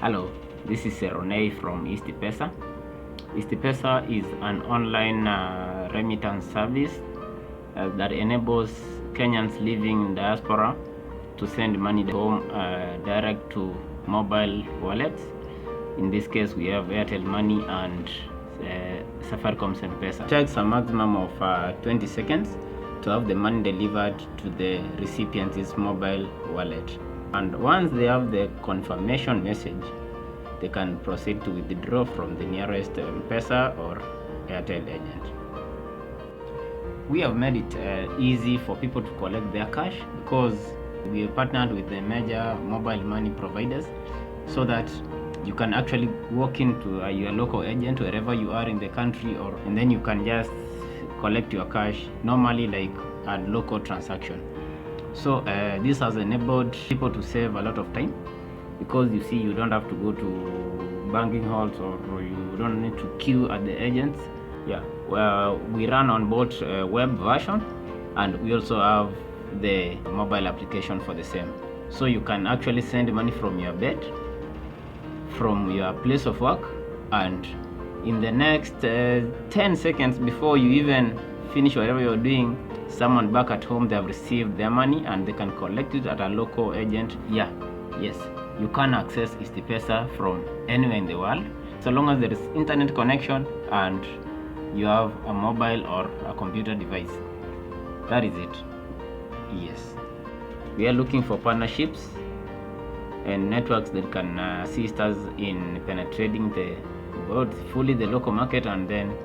Hello, this is Ronei from EastPesa. EastPesa is an online remittance service that enables Kenyans living in diaspora to send money home direct to mobile wallets. In this case, we have Airtel Money and Safaricom's M-Pesa. It takes a maximum of 20 seconds to have the money delivered to the recipient's mobile wallet. And once they have the confirmation message, they can proceed to withdraw from the nearest M-Pesa or Airtel agent. We have made it easy for people to collect their cash because we have partnered with the major mobile money providers so that you can actually walk into your local agent wherever you are in the country, and then you can just collect your cash normally like a local transaction. So this has enabled people to save a lot of time because you see you don't have to go to banking halls or you don't need to queue at the agents. Well, we run on both web version and we also have the mobile application for the same. So you can actually send money from your bed, from your place of work, and in the next 10 seconds before you even finish whatever you're doing, someone back at home, they have received their money and they can collect it at a local agent. Yes, you can access EastPesa from anywhere in the world so long as there is internet connection and you have a mobile or a computer device. That is it. Yes, we are looking for partnerships and networks that can assist us in penetrating both fully the local market, and then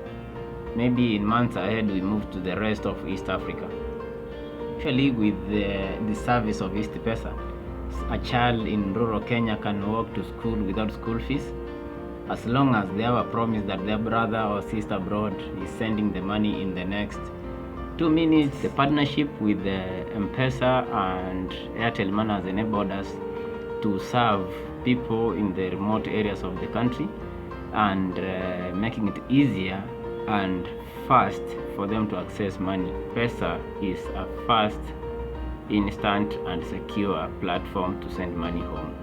maybe in months ahead we move to the rest of East Africa. Actually, with the service of EastPesa, a child in rural Kenya can walk to school without school fees as long as they have a promise that their brother or sister abroad is sending the money in the next 2 minutes. The partnership with the M-Pesa and Airtel Money has enabled us to serve people in the remote areas of the country and making it easier and fast for them to access money. Pesa is a fast, instant and secure platform to send money home.